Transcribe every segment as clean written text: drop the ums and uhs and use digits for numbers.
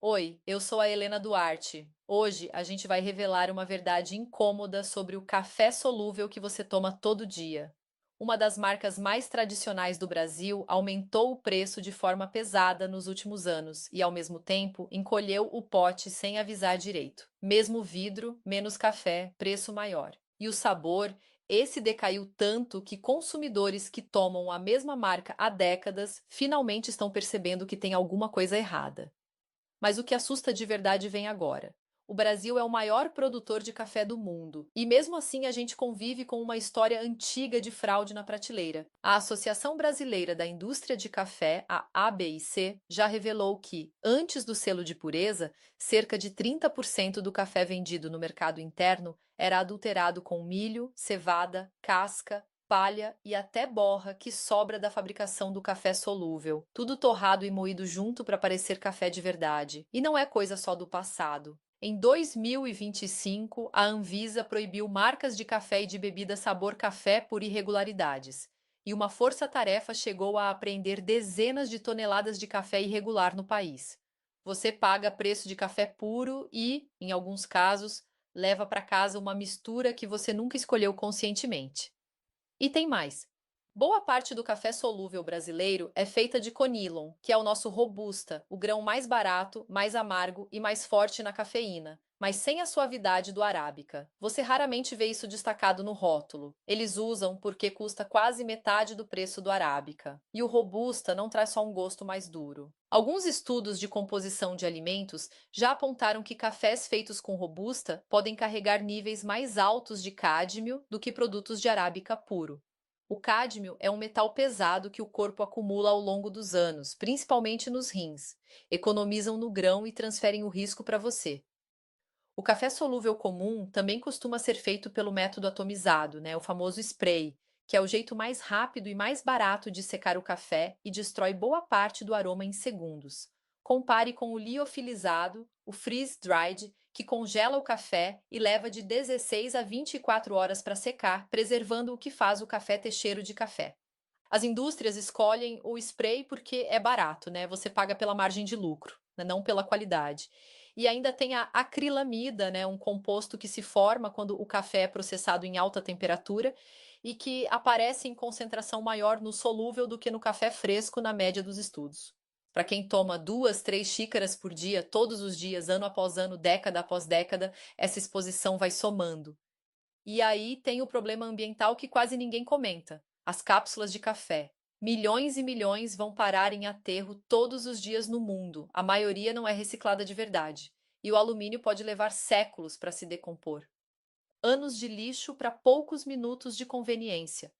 Oi, eu sou a Helena Duarte. Hoje a gente vai revelar uma verdade incômoda sobre o café solúvel que você toma todo dia. Uma das marcas mais tradicionais do Brasil aumentou o preço de forma pesada nos últimos anos e, ao mesmo tempo, encolheu o pote sem avisar direito. Mesmo vidro, menos café, preço maior. E o sabor, esse decaiu tanto que consumidores que tomam a mesma marca há décadas finalmente estão percebendo que tem alguma coisa errada. Mas o que assusta de verdade vem agora. O Brasil é o maior produtor de café do mundo, e mesmo assim a gente convive com uma história antiga de fraude na prateleira. A Associação Brasileira da Indústria de Café, a ABIC, já revelou que, antes do selo de pureza, cerca de 30% do café vendido no mercado interno era adulterado com milho, cevada, casca, palha e até borra que sobra da fabricação do café solúvel, tudo torrado e moído junto para parecer café de verdade. E não é coisa só do passado. Em 2025, a Anvisa proibiu marcas de café e de bebida sabor café por irregularidades. E uma força-tarefa chegou a apreender dezenas de toneladas de café irregular no país. Você paga preço de café puro e, em alguns casos, leva para casa uma mistura que você nunca escolheu conscientemente. E tem mais. Boa parte do café solúvel brasileiro é feita de conilon, que é o nosso robusta, o grão mais barato, mais amargo e mais forte na cafeína, mas sem a suavidade do arábica. Você raramente vê isso destacado no rótulo. Eles usam porque custa quase metade do preço do arábica. E o robusta não traz só um gosto mais duro. Alguns estudos de composição de alimentos já apontaram que cafés feitos com robusta podem carregar níveis mais altos de cádmio do que produtos de arábica puro. O cádmio é um metal pesado que o corpo acumula ao longo dos anos, principalmente nos rins. Economizam no grão e transferem o risco para você. O café solúvel comum também costuma ser feito pelo método atomizado, né, o famoso spray, que é o jeito mais rápido e mais barato de secar o café e destrói boa parte do aroma em segundos. Compare com o liofilizado, o freeze-dried, que congela o café e leva de 16 a 24 horas para secar, preservando o que faz o café ter cheiro de café. As indústrias escolhem o spray porque é barato, né? Você paga pela margem de lucro, né? Não pela qualidade. E ainda tem a acrilamida, né? Um composto que se forma quando o café é processado em alta temperatura e que aparece em concentração maior no solúvel do que no café fresco na média dos estudos. Para quem toma 2, 3 xícaras por dia, todos os dias, ano após ano, década após década, essa exposição vai somando. E aí tem o problema ambiental que quase ninguém comenta: as cápsulas de café. Milhões e milhões vão parar em aterro todos os dias no mundo. A maioria não é reciclada de verdade. E o alumínio pode levar séculos para se decompor. Anos de lixo para poucos minutos de conveniência.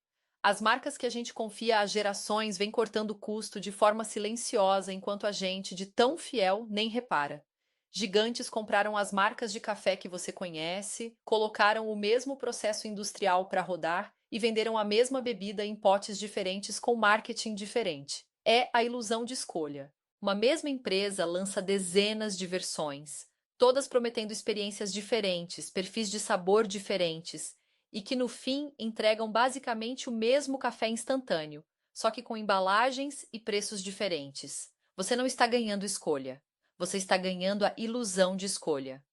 As marcas que a gente confia há gerações vêm cortando custo de forma silenciosa enquanto a gente, de tão fiel, nem repara. Gigantes compraram as marcas de café que você conhece, colocaram o mesmo processo industrial para rodar e venderam a mesma bebida em potes diferentes com marketing diferente. É a ilusão de escolha. Uma mesma empresa lança dezenas de versões, todas prometendo experiências diferentes, perfis de sabor diferentes, e que no fim entregam basicamente o mesmo café instantâneo, só que com embalagens e preços diferentes. Você não está ganhando escolha, você está ganhando a ilusão de escolha.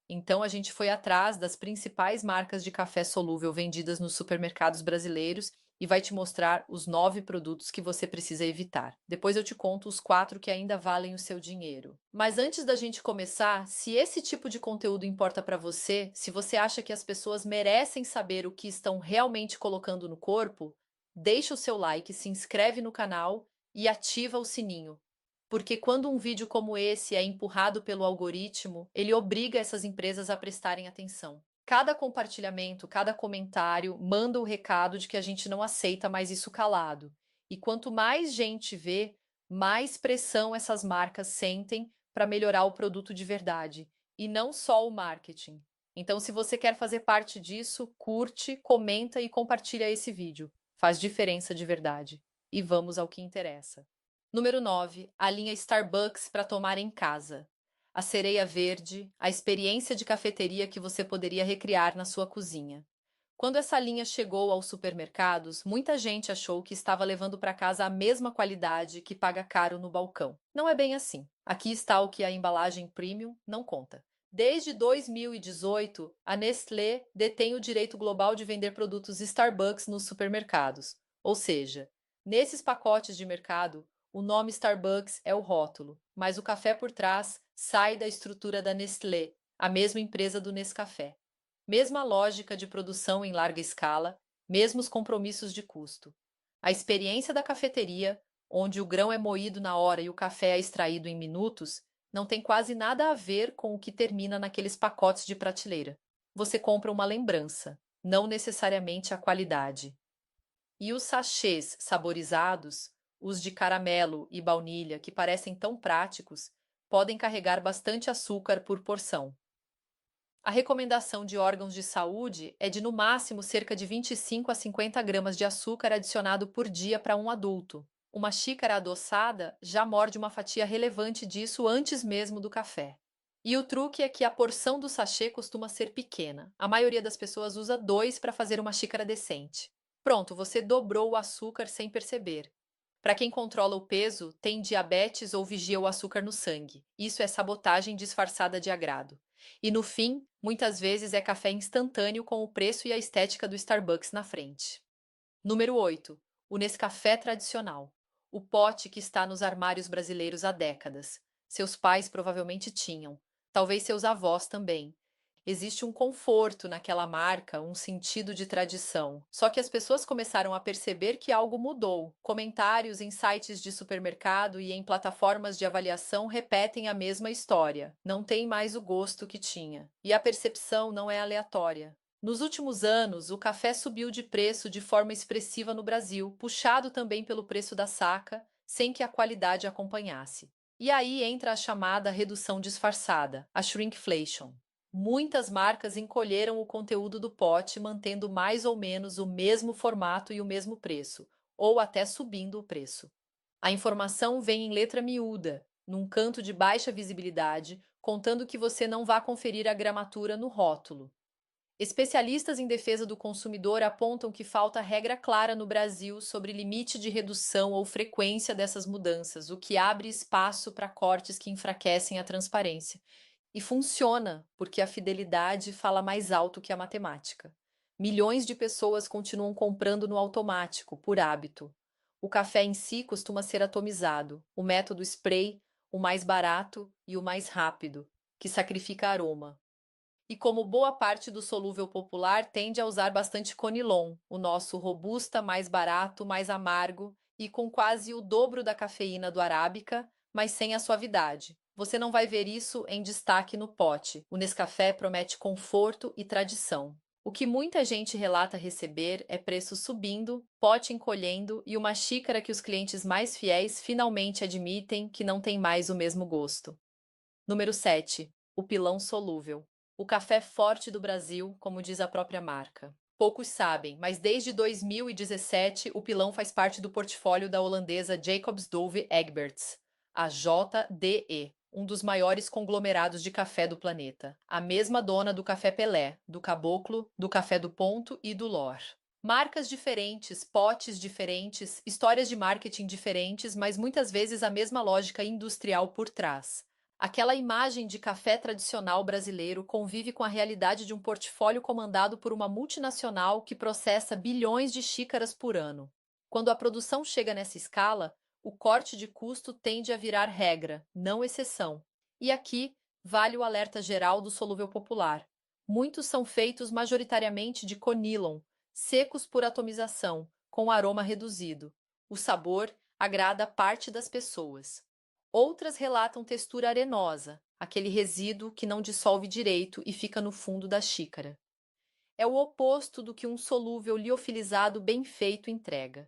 Então a gente foi atrás das principais marcas de café solúvel vendidas nos supermercados brasileiros e vai te mostrar os 9 produtos que você precisa evitar. Depois eu te conto os 4 que ainda valem o seu dinheiro. Mas antes da gente começar, se esse tipo de conteúdo importa para você, se você acha que as pessoas merecem saber o que estão realmente colocando no corpo, deixa o seu like, se inscreve no canal e ativa o sininho. Porque quando um vídeo como esse é empurrado pelo algoritmo, ele obriga essas empresas a prestarem atenção. Cada compartilhamento, cada comentário manda o recado de que a gente não aceita mais isso calado. E quanto mais gente vê, mais pressão essas marcas sentem para melhorar o produto de verdade, e não só o marketing. Então, se você quer fazer parte disso, curte, comenta e compartilha esse vídeo. Faz diferença de verdade. E vamos ao que interessa. Número 9, a linha Starbucks para tomar em casa. A sereia verde, a experiência de cafeteria que você poderia recriar na sua cozinha. Quando essa linha chegou aos supermercados, muita gente achou que estava levando para casa a mesma qualidade que paga caro no balcão. Não é bem assim. Aqui está o que a embalagem premium não conta. Desde 2018, a Nestlé detém o direito global de vender produtos Starbucks nos supermercados. Ou seja, nesses pacotes de mercado, o nome Starbucks é o rótulo, mas o café por trás sai da estrutura da Nestlé, a mesma empresa do Nescafé. Mesma lógica de produção em larga escala, mesmos compromissos de custo. A experiência da cafeteria, onde o grão é moído na hora e o café é extraído em minutos, não tem quase nada a ver com o que termina naqueles pacotes de prateleira. Você compra uma lembrança, não necessariamente a qualidade. E os sachês saborizados, os de caramelo e baunilha, que parecem tão práticos, podem carregar bastante açúcar por porção. A recomendação de órgãos de saúde é de no máximo cerca de 25 a 50 gramas de açúcar adicionado por dia para um adulto. Uma xícara adoçada já morde uma fatia relevante disso antes mesmo do café. E o truque é que a porção do sachê costuma ser pequena. A maioria das pessoas usa dois para fazer uma xícara decente. Pronto, você dobrou o açúcar sem perceber. Para quem controla o peso, tem diabetes ou vigia o açúcar no sangue. Isso é sabotagem disfarçada de agrado. E no fim, muitas vezes é café instantâneo com o preço e a estética do Starbucks na frente. Número 8. O Nescafé tradicional. O pote que está nos armários brasileiros há décadas. Seus pais provavelmente tinham. Talvez seus avós também. Existe um conforto naquela marca, um sentido de tradição. Só que as pessoas começaram a perceber que algo mudou. Comentários em sites de supermercado e em plataformas de avaliação repetem a mesma história. Não tem mais o gosto que tinha. E a percepção não é aleatória. Nos últimos anos, o café subiu de preço de forma expressiva no Brasil, puxado também pelo preço da saca, sem que a qualidade acompanhasse. E aí entra a chamada redução disfarçada, a shrinkflation. Muitas marcas encolheram o conteúdo do pote, mantendo mais ou menos o mesmo formato e o mesmo preço, ou até subindo o preço. A informação vem em letra miúda, num canto de baixa visibilidade, contando que você não vá conferir a gramatura no rótulo. Especialistas em defesa do consumidor apontam que falta regra clara no Brasil sobre limite de redução ou frequência dessas mudanças, o que abre espaço para cortes que enfraquecem a transparência. E funciona, porque a fidelidade fala mais alto que a matemática. Milhões de pessoas continuam comprando no automático, por hábito. O café em si costuma ser atomizado, o método spray, o mais barato e o mais rápido, que sacrifica aroma. E como boa parte do solúvel popular tende a usar bastante conilon, o nosso robusta mais barato, mais amargo e com quase o dobro da cafeína do arábica, mas sem a suavidade. Você não vai ver isso em destaque no pote. O Nescafé promete conforto e tradição. O que muita gente relata receber é preço subindo, pote encolhendo e uma xícara que os clientes mais fiéis finalmente admitem que não tem mais o mesmo gosto. Número 7. O pilão solúvel. O café forte do Brasil, como diz a própria marca. Poucos sabem, mas desde 2017 o pilão faz parte do portfólio da holandesa Jacobs Douwe Egberts, a JDE, um dos maiores conglomerados de café do planeta. A mesma dona do Café Pelé, do Caboclo, do Café do Ponto e do Lor. Marcas diferentes, potes diferentes, histórias de marketing diferentes, mas muitas vezes a mesma lógica industrial por trás. Aquela imagem de café tradicional brasileiro convive com a realidade de um portfólio comandado por uma multinacional que processa bilhões de xícaras por ano. Quando a produção chega nessa escala, o corte de custo tende a virar regra, não exceção. E aqui vale o alerta geral do solúvel popular. Muitos são feitos majoritariamente de conilon, secos por atomização, com aroma reduzido. O sabor agrada parte das pessoas. Outras relatam textura arenosa, aquele resíduo que não dissolve direito e fica no fundo da xícara. É o oposto do que um solúvel liofilizado bem feito entrega.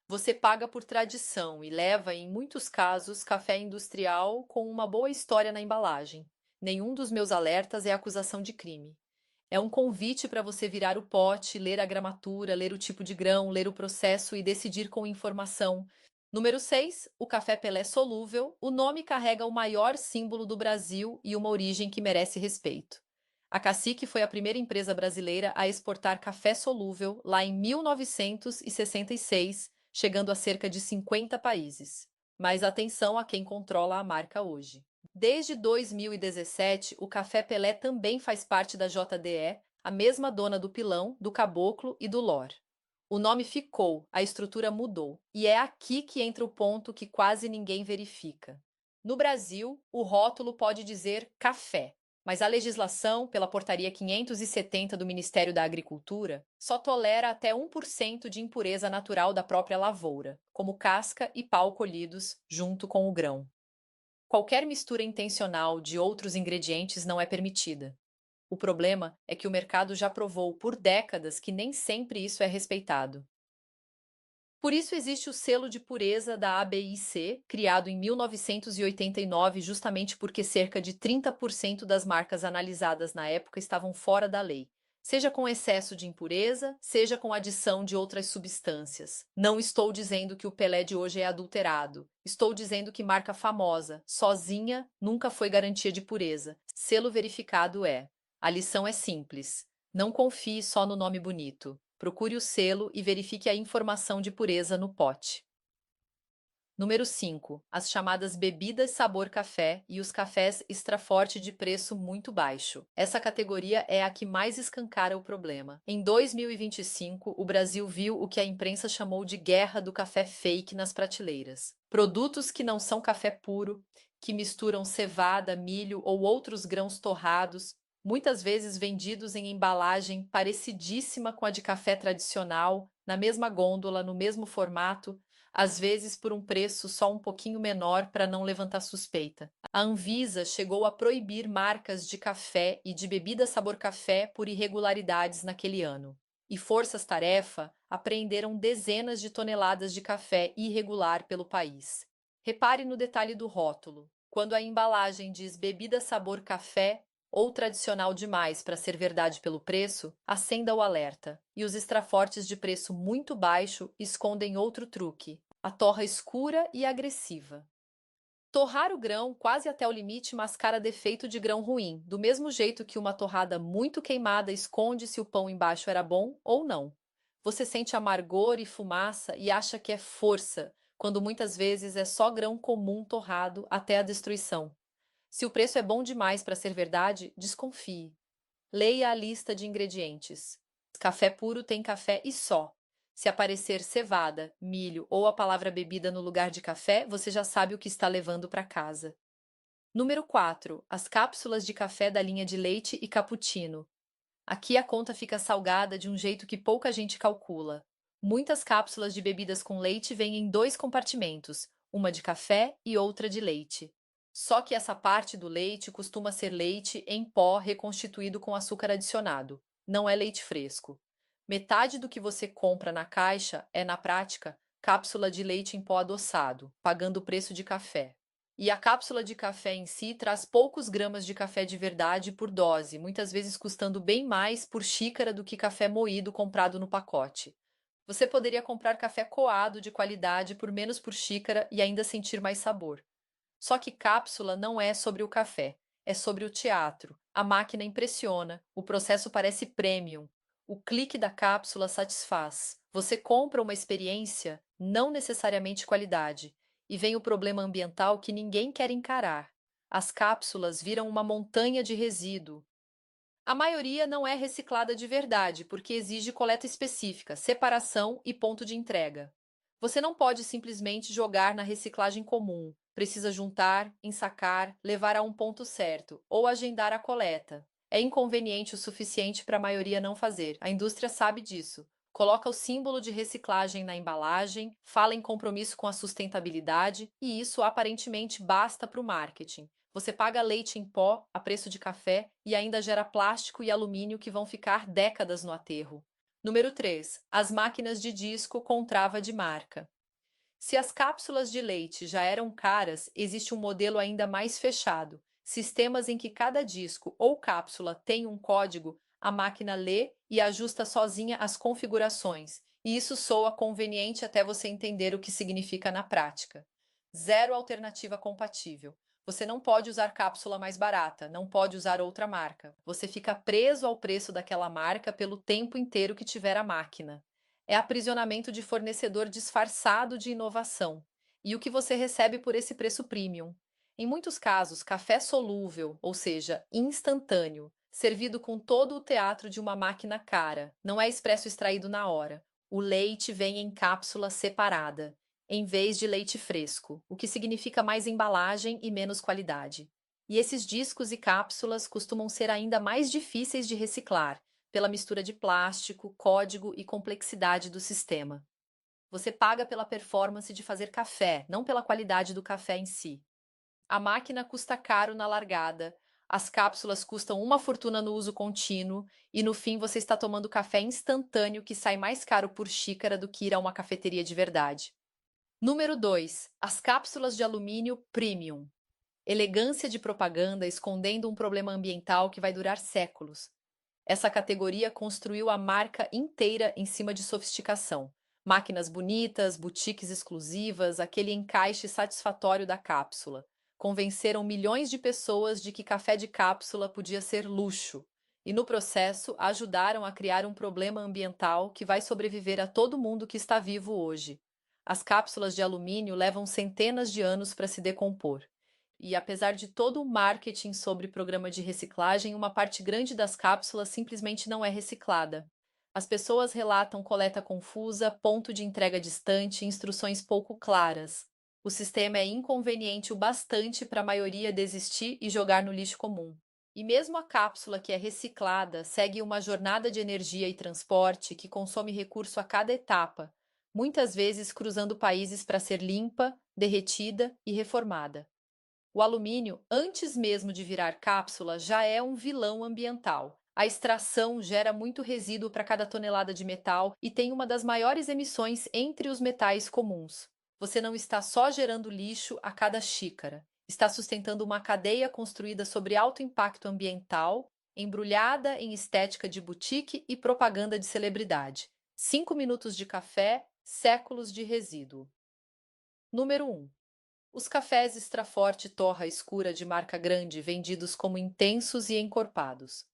Você paga por tradição e leva, em muitos casos, café industrial com uma boa história na embalagem. Nenhum dos meus alertas é acusação de crime. É um convite para você virar o pote, ler a gramatura, ler o tipo de grão, ler o processo e decidir com informação. Número 6, o café Pelé solúvel. O nome carrega o maior símbolo do Brasil e uma origem que merece respeito. A Cacique foi a primeira empresa brasileira a exportar café solúvel lá em 1966, chegando a cerca de 50 países. Mas atenção a quem controla a marca hoje. Desde 2017, o Café Pelé também faz parte da JDE, a mesma dona do Pilão, do Caboclo e do Lor. O nome ficou, a estrutura mudou, e é aqui que entra o ponto que quase ninguém verifica. No Brasil, o rótulo pode dizer café, mas a legislação, pela Portaria 570 do Ministério da Agricultura, só tolera até 1% de impureza natural da própria lavoura, como casca e pau colhidos junto com o grão. Qualquer mistura intencional de outros ingredientes não é permitida. O problema é que o mercado já provou por décadas que nem sempre isso é respeitado. Por isso existe o selo de pureza da ABIC, criado em 1989 justamente porque cerca de 30% das marcas analisadas na época estavam fora da lei, seja com excesso de impureza, seja com adição de outras substâncias. Não estou dizendo que o Pelé de hoje é adulterado. Estou dizendo que marca famosa, sozinha, nunca foi garantia de pureza. Selo verificado é. A lição é simples. Não confie só no nome bonito. Procure o selo e verifique a informação de pureza no pote. Número 5. As chamadas bebidas sabor café e os cafés extra forte de preço muito baixo. Essa categoria é a que mais escancara o problema. Em 2025, o Brasil viu o que a imprensa chamou de guerra do café fake nas prateleiras. Produtos que não são café puro, que misturam cevada, milho ou outros grãos torrados, muitas vezes vendidos em embalagem parecidíssima com a de café tradicional, na mesma gôndola, no mesmo formato, às vezes por um preço só um pouquinho menor para não levantar suspeita. A Anvisa chegou a proibir marcas de café e de bebida sabor café por irregularidades naquele ano. E forças-tarefa apreenderam dezenas de toneladas de café irregular pelo país. Repare no detalhe do rótulo. Quando a embalagem diz bebida sabor café, ou tradicional demais para ser verdade pelo preço, acenda o alerta. E os extrafortes de preço muito baixo escondem outro truque: a torra escura e agressiva. Torrar o grão quase até o limite mascara defeito de grão ruim, do mesmo jeito que uma torrada muito queimada esconde se o pão embaixo era bom ou não. Você sente amargor e fumaça e acha que é força, quando muitas vezes é só grão comum torrado até a destruição. Se o preço é bom demais para ser verdade, desconfie. Leia a lista de ingredientes. Café puro tem café e só. Se aparecer cevada, milho ou a palavra bebida no lugar de café, você já sabe o que está levando para casa. Número 4. As cápsulas de café da linha de leite e cappuccino. Aqui a conta fica salgada de um jeito que pouca gente calcula. Muitas cápsulas de bebidas com leite vêm em dois compartimentos, uma de café e outra de leite. Só que essa parte do leite costuma ser leite em pó reconstituído com açúcar adicionado. Não é leite fresco. Metade do que você compra na caixa é, na prática, cápsula de leite em pó adoçado, pagando o preço de café. E a cápsula de café em si traz poucos gramas de café de verdade por dose, muitas vezes custando bem mais por xícara do que café moído comprado no pacote. Você poderia comprar café coado de qualidade por menos por xícara e ainda sentir mais sabor. Só que cápsula não é sobre o café, é sobre o teatro. A máquina impressiona, o processo parece premium. O clique da cápsula satisfaz. Você compra uma experiência, não necessariamente qualidade. E vem o problema ambiental que ninguém quer encarar. As cápsulas viram uma montanha de resíduo. A maioria não é reciclada de verdade, porque exige coleta específica, separação e ponto de entrega. Você não pode simplesmente jogar na reciclagem comum. Precisa juntar, ensacar, levar a um ponto certo ou agendar a coleta. É inconveniente o suficiente para a maioria não fazer. A indústria sabe disso. Coloca o símbolo de reciclagem na embalagem, fala em compromisso com a sustentabilidade e isso aparentemente basta para o marketing. Você paga leite em pó a preço de café e ainda gera plástico e alumínio que vão ficar décadas no aterro. Número 3. As máquinas de disco com trava de marca. Se as cápsulas de leite já eram caras, existe um modelo ainda mais fechado. Sistemas em que cada disco ou cápsula tem um código, a máquina lê e ajusta sozinha as configurações, e isso soa conveniente até você entender o que significa na prática. Zero alternativa compatível. Você não pode usar cápsula mais barata, não pode usar outra marca. Você fica preso ao preço daquela marca pelo tempo inteiro que tiver a máquina. É aprisionamento de fornecedor disfarçado de inovação. e o que você recebe por esse preço premium. Em muitos casos, café solúvel, ou seja, instantâneo, servido com todo o teatro de uma máquina cara, não é expresso extraído na hora. O leite vem em cápsula separada, em vez de leite fresco, o que significa mais embalagem e menos qualidade. E esses discos e cápsulas costumam ser ainda mais difíceis de reciclar, pela mistura de plástico, código e complexidade do sistema. Você paga pela performance de fazer café, não pela qualidade do café em si. A máquina custa caro na largada, as cápsulas custam uma fortuna no uso contínuo e no fim você está tomando café instantâneo que sai mais caro por xícara do que ir a uma cafeteria de verdade. Número 2. As cápsulas de alumínio premium. Elegância de propaganda escondendo um problema ambiental que vai durar séculos. Essa categoria construiu a marca inteira em cima de sofisticação. Máquinas bonitas, boutiques exclusivas, aquele encaixe satisfatório da cápsula. Convenceram milhões de pessoas de que café de cápsula podia ser luxo. E no processo ajudaram a criar um problema ambiental que vai sobreviver a todo mundo que está vivo hoje. As cápsulas de alumínio levam centenas de anos para se decompor. E apesar de todo o marketing sobre programa de reciclagem, uma parte grande das cápsulas simplesmente não é reciclada. As pessoas relatam coleta confusa, ponto de entrega distante, instruções pouco claras. O sistema é inconveniente o bastante para a maioria desistir e jogar no lixo comum. E mesmo a cápsula que é reciclada segue uma jornada de energia e transporte que consome recurso a cada etapa, muitas vezes cruzando países para ser limpa, derretida e reformada. O alumínio, antes mesmo de virar cápsula, já é um vilão ambiental. A extração gera muito resíduo para cada tonelada de metal e tem uma das maiores emissões entre os metais comuns. Você não está só gerando lixo a cada xícara, está sustentando uma cadeia construída sobre alto impacto ambiental, embrulhada em estética de boutique e propaganda de celebridade. 5 minutos de café, séculos de resíduo. Número 1. Os cafés Extraforte Torra Escura de marca grande vendidos como intensos e encorpados.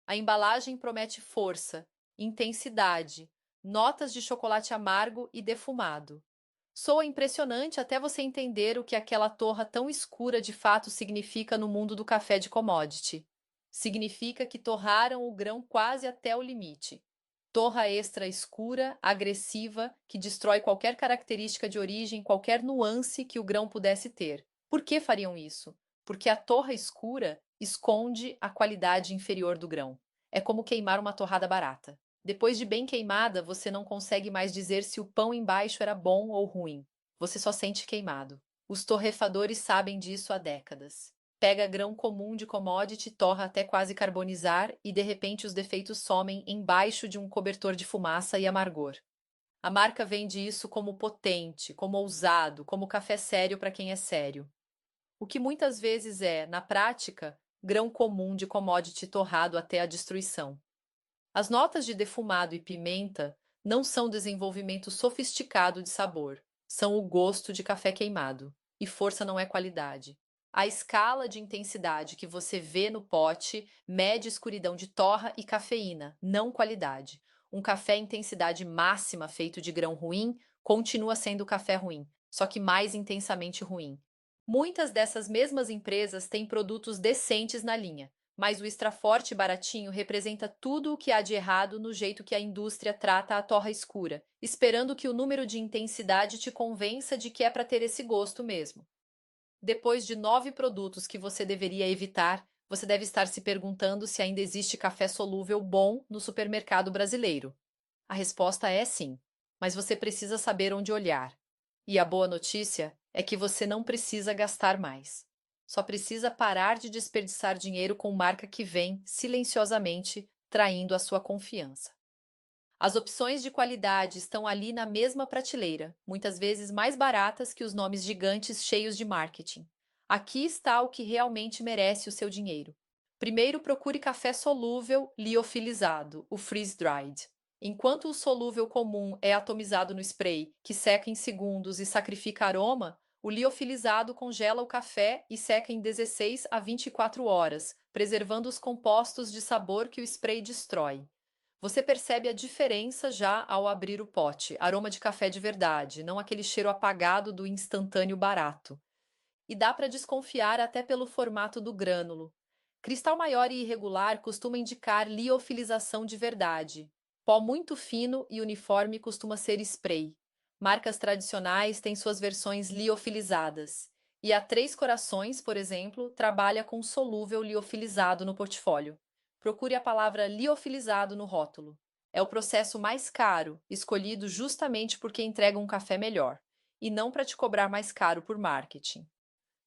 A embalagem promete força, intensidade, notas de chocolate amargo e defumado. Soa impressionante até você entender o que aquela torra tão escura de fato significa no mundo do café de commodity. Significa que torraram o grão quase até o limite. Torra extra escura, agressiva, que destrói qualquer característica de origem, qualquer nuance que o grão pudesse ter. Por que fariam isso? Porque a torra escura esconde a qualidade inferior do grão. É como queimar uma torrada barata. Depois de bem queimada, você não consegue mais dizer se o pão embaixo era bom ou ruim. Você só sente queimado. Os torrefadores sabem disso há décadas. Pega grão comum de commodity, torra até quase carbonizar e de repente os defeitos somem embaixo de um cobertor de fumaça e amargor. A marca vende isso como potente, como ousado, como café sério para quem é sério. O que muitas vezes é, na prática, grão comum de commodity torrado até a destruição. As notas de defumado e pimenta não são desenvolvimento sofisticado de sabor, são o gosto de café queimado. E força não é qualidade. A escala de intensidade que você vê no pote mede escuridão de torra e cafeína, não qualidade. Um café intensidade máxima feito de grão ruim continua sendo café ruim, só que mais intensamente ruim. Muitas dessas mesmas empresas têm produtos decentes na linha, mas o extra forte baratinho representa tudo o que há de errado no jeito que a indústria trata a torra escura, esperando que o número de intensidade te convença de que é para ter esse gosto mesmo. Depois de 9 produtos que você deveria evitar, você deve estar se perguntando se ainda existe café solúvel bom no supermercado brasileiro. A resposta é sim, mas você precisa saber onde olhar. E a boa notícia é que você não precisa gastar mais. Só precisa parar de desperdiçar dinheiro com marca que vem, silenciosamente, traindo a sua confiança. As opções de qualidade estão ali na mesma prateleira, muitas vezes mais baratas que os nomes gigantes cheios de marketing. Aqui está o que realmente merece o seu dinheiro. Primeiro, procure café solúvel liofilizado, o freeze-dried. Enquanto o solúvel comum é atomizado no spray, que seca em segundos e sacrifica aroma, o liofilizado congela o café e seca em 16 a 24 horas, preservando os compostos de sabor que o spray destrói. Você percebe a diferença já ao abrir o pote, aroma de café de verdade, não aquele cheiro apagado do instantâneo barato. E dá para desconfiar até pelo formato do grânulo. Cristal maior e irregular costuma indicar liofilização de verdade. Pó muito fino e uniforme costuma ser spray. Marcas tradicionais têm suas versões liofilizadas. E a Três Corações, por exemplo, trabalha com solúvel liofilizado no portfólio. Procure a palavra liofilizado no rótulo. É o processo mais caro, escolhido justamente porque entrega um café melhor, e não para te cobrar mais caro por marketing.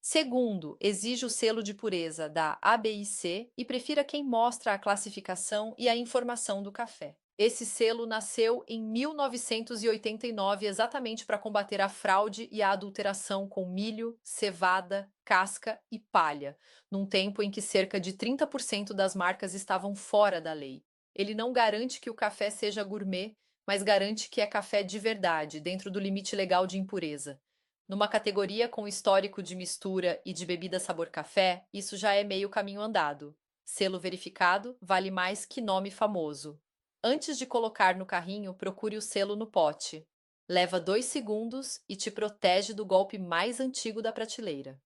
Segundo, exige o selo de pureza da ABIC e prefira quem mostra a classificação e a informação do café. Esse selo nasceu em 1989 exatamente para combater a fraude e a adulteração com milho, cevada, casca e palha, num tempo em que cerca de 30% das marcas estavam fora da lei. Ele não garante que o café seja gourmet, mas garante que é café de verdade, dentro do limite legal de impureza. Numa categoria com histórico de mistura e de bebida sabor café, isso já é meio caminho andado. Selo verificado vale mais que nome famoso. Antes de colocar no carrinho, procure o selo no pote. Leva 2 segundos e te protege do golpe mais antigo da prateleira.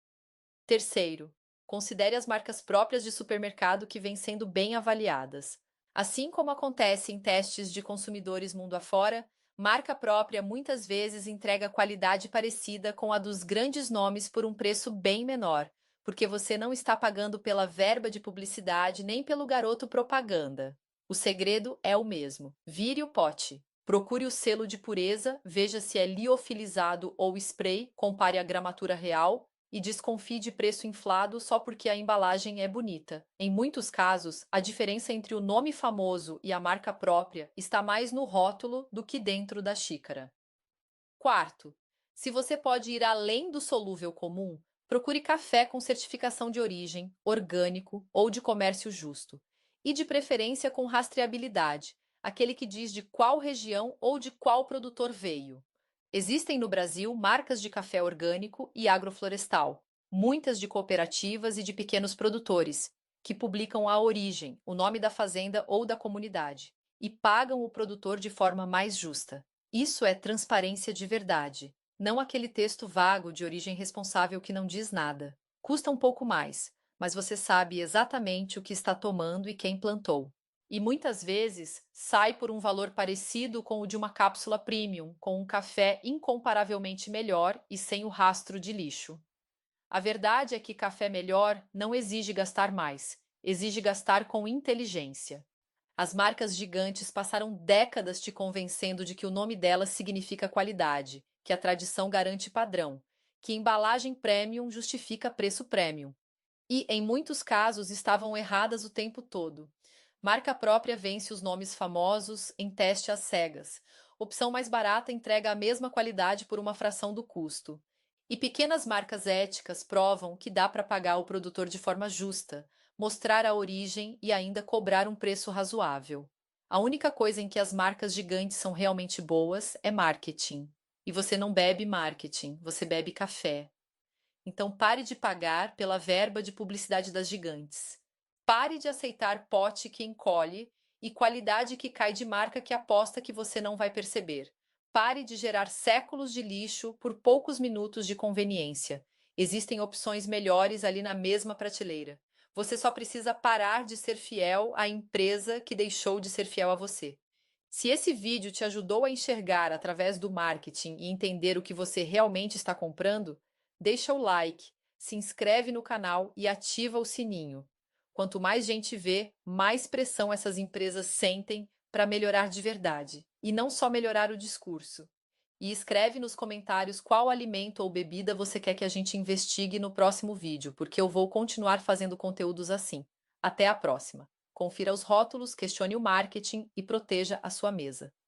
Terceiro, considere as marcas próprias de supermercado que vêm sendo bem avaliadas. Assim como acontece em testes de consumidores mundo afora, marca própria muitas vezes entrega qualidade parecida com a dos grandes nomes por um preço bem menor, porque você não está pagando pela verba de publicidade nem pelo garoto propaganda. O segredo é o mesmo: vire o pote. Procure o selo de pureza, veja se é liofilizado ou spray, compare a gramatura real e desconfie de preço inflado só porque a embalagem é bonita. Em muitos casos, a diferença entre o nome famoso e a marca própria está mais no rótulo do que dentro da xícara. Quarto, se você pode ir além do solúvel comum, procure café com certificação de origem, orgânico ou de comércio justo. E de preferência com rastreabilidade, aquele que diz de qual região ou de qual produtor veio. Existem no Brasil marcas de café orgânico e agroflorestal, muitas de cooperativas e de pequenos produtores, que publicam a origem, o nome da fazenda ou da comunidade, e pagam o produtor de forma mais justa. Isso é transparência de verdade, não aquele texto vago de origem responsável que não diz nada. Custa um pouco mais, mas você sabe exatamente o que está tomando e quem plantou. E muitas vezes sai por um valor parecido com o de uma cápsula premium, com um café incomparavelmente melhor e sem o rastro de lixo. A verdade é que café melhor não exige gastar mais, exige gastar com inteligência. As marcas gigantes passaram décadas te convencendo de que o nome delas significa qualidade, que a tradição garante padrão, que embalagem premium justifica preço premium. E, em muitos casos, estavam erradas o tempo todo. Marca própria vence os nomes famosos em teste às cegas. Opção mais barata entrega a mesma qualidade por uma fração do custo. E pequenas marcas éticas provam que dá para pagar o produtor de forma justa, mostrar a origem e ainda cobrar um preço razoável. A única coisa em que as marcas gigantes são realmente boas é marketing. E você não bebe marketing, você bebe café. Então pare de pagar pela verba de publicidade das gigantes. Pare de aceitar pote que encolhe e qualidade que cai de marca que aposta que você não vai perceber. Pare de gerar séculos de lixo por poucos minutos de conveniência. Existem opções melhores ali na mesma prateleira. Você só precisa parar de ser fiel à empresa que deixou de ser fiel a você. Se esse vídeo te ajudou a enxergar através do marketing e entender o que você realmente está comprando, deixa o like, se inscreve no canal e ativa o sininho. Quanto mais gente vê, mais pressão essas empresas sentem para melhorar de verdade, e não só melhorar o discurso. E escreve nos comentários qual alimento ou bebida você quer que a gente investigue no próximo vídeo, porque eu vou continuar fazendo conteúdos assim. Até a próxima! Confira os rótulos, questione o marketing e proteja a sua mesa.